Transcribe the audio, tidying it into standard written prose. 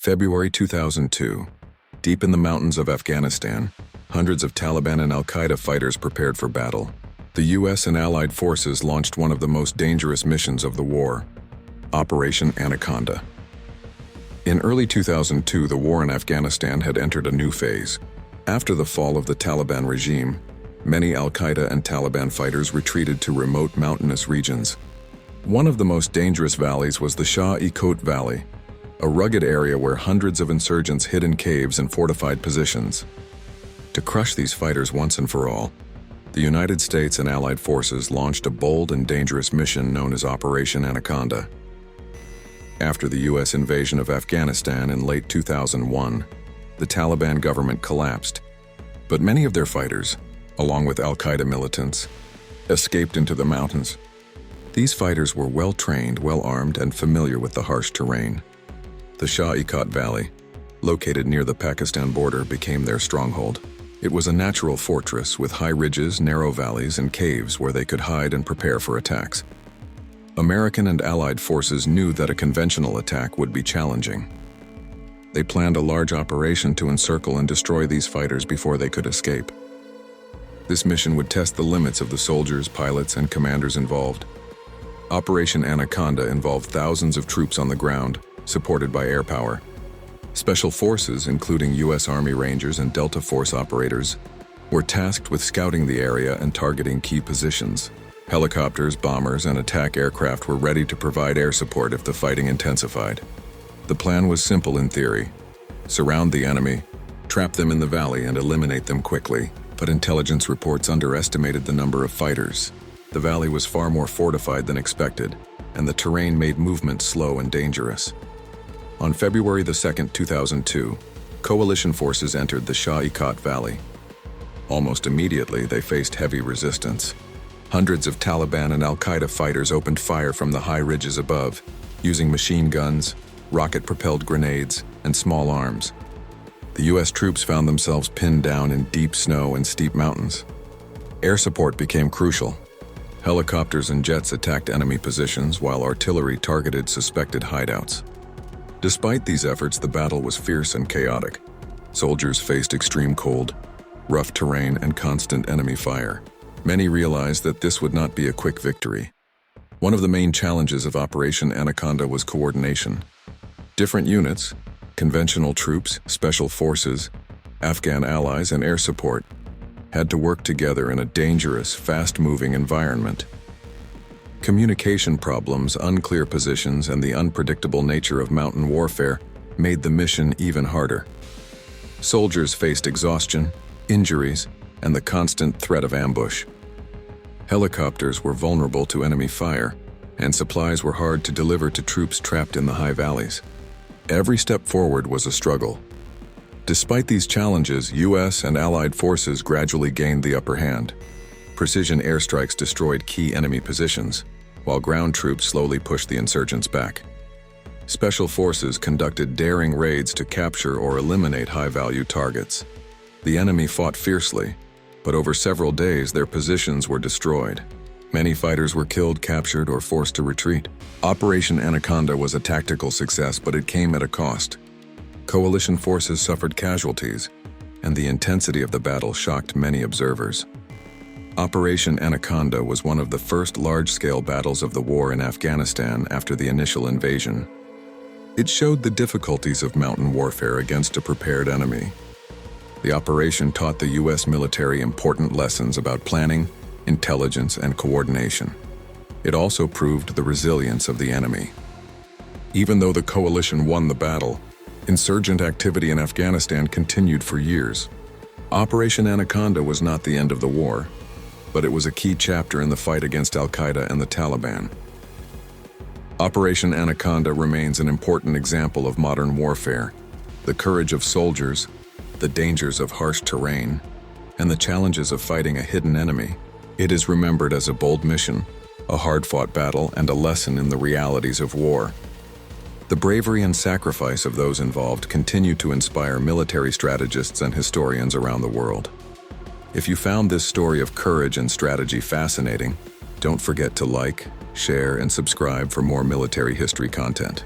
February 2002. Deep in the mountains of Afghanistan, hundreds of Taliban and Al-Qaeda fighters prepared for battle. The U.S. and Allied forces launched one of the most dangerous missions of the war, Operation Anaconda. In early 2002, the war in Afghanistan had entered a new phase. After the fall of the Taliban regime, many Al-Qaeda and Taliban fighters retreated to remote mountainous regions. One of the most dangerous valleys was the Shah-i-Kot Valley, a rugged area where hundreds of insurgents hid in caves and fortified positions. To crush these fighters once and for all, the United States and Allied forces launched a bold and dangerous mission known as Operation Anaconda. After the U.S. invasion of Afghanistan in late 2001, the Taliban government collapsed, but many of their fighters, along with Al-Qaeda militants, escaped into the mountains. These fighters were well-trained, well-armed, and familiar with the harsh terrain. The Shah-i-Kot Valley, located near the Pakistan border, became their stronghold. It was a natural fortress with high ridges, narrow valleys, and caves where they could hide and prepare for attacks. American and Allied forces knew that a conventional attack would be challenging. They planned a large operation to encircle and destroy these fighters before they could escape. This mission would test the limits of the soldiers, pilots, and commanders involved. Operation Anaconda involved thousands of troops on the ground, supported by air power. Special forces, including U.S. Army Rangers and Delta Force operators, were tasked with scouting the area and targeting key positions. Helicopters, bombers, and attack aircraft were ready to provide air support if the fighting intensified. The plan was simple in theory: surround the enemy, trap them in the valley, and eliminate them quickly. But intelligence reports underestimated the number of fighters. The valley was far more fortified than expected, and the terrain made movement slow and dangerous. On February 2, 2002, coalition forces entered the Shah-i-Kot Valley. Almost immediately, they faced heavy resistance. Hundreds of Taliban and Al-Qaeda fighters opened fire from the high ridges above, using machine guns, rocket-propelled grenades, and small arms. The U.S. troops found themselves pinned down in deep snow and steep mountains. Air support became crucial. Helicopters and jets attacked enemy positions, while artillery targeted suspected hideouts. Despite these efforts, the battle was fierce and chaotic. Soldiers faced extreme cold, rough terrain, and constant enemy fire. Many realized that this would not be a quick victory. One of the main challenges of Operation Anaconda was coordination. Different units, conventional troops, special forces, Afghan allies, and air support, had to work together in a dangerous, fast-moving environment. Communication problems, unclear positions, and the unpredictable nature of mountain warfare made the mission even harder. Soldiers faced exhaustion, injuries, and the constant threat of ambush. Helicopters were vulnerable to enemy fire, and supplies were hard to deliver to troops trapped in the high valleys. Every step forward was a struggle. Despite these challenges, U.S. and Allied forces gradually gained the upper hand. Precision airstrikes destroyed key enemy positions, while ground troops slowly pushed the insurgents back. Special forces conducted daring raids to capture or eliminate high-value targets. The enemy fought fiercely, but over several days their positions were destroyed. Many fighters were killed, captured, or forced to retreat. Operation Anaconda was a tactical success, but it came at a cost. Coalition forces suffered casualties, and the intensity of the battle shocked many observers. Operation Anaconda was one of the first large-scale battles of the war in Afghanistan after the initial invasion. It showed the difficulties of mountain warfare against a prepared enemy. The operation taught the U.S. military important lessons about planning, intelligence, and coordination. It also proved the resilience of the enemy. Even though the coalition won the battle, insurgent activity in Afghanistan continued for years. Operation Anaconda was not the end of the war, but it was a key chapter in the fight against Al-Qaeda and the Taliban. Operation Anaconda remains an important example of modern warfare: the courage of soldiers, the dangers of harsh terrain, and the challenges of fighting a hidden enemy. It is remembered as a bold mission, a hard-fought battle, and a lesson in the realities of war. The bravery and sacrifice of those involved continue to inspire military strategists and historians around the world. If you found this story of courage and strategy fascinating, don't forget to like, share, and subscribe for more military history content.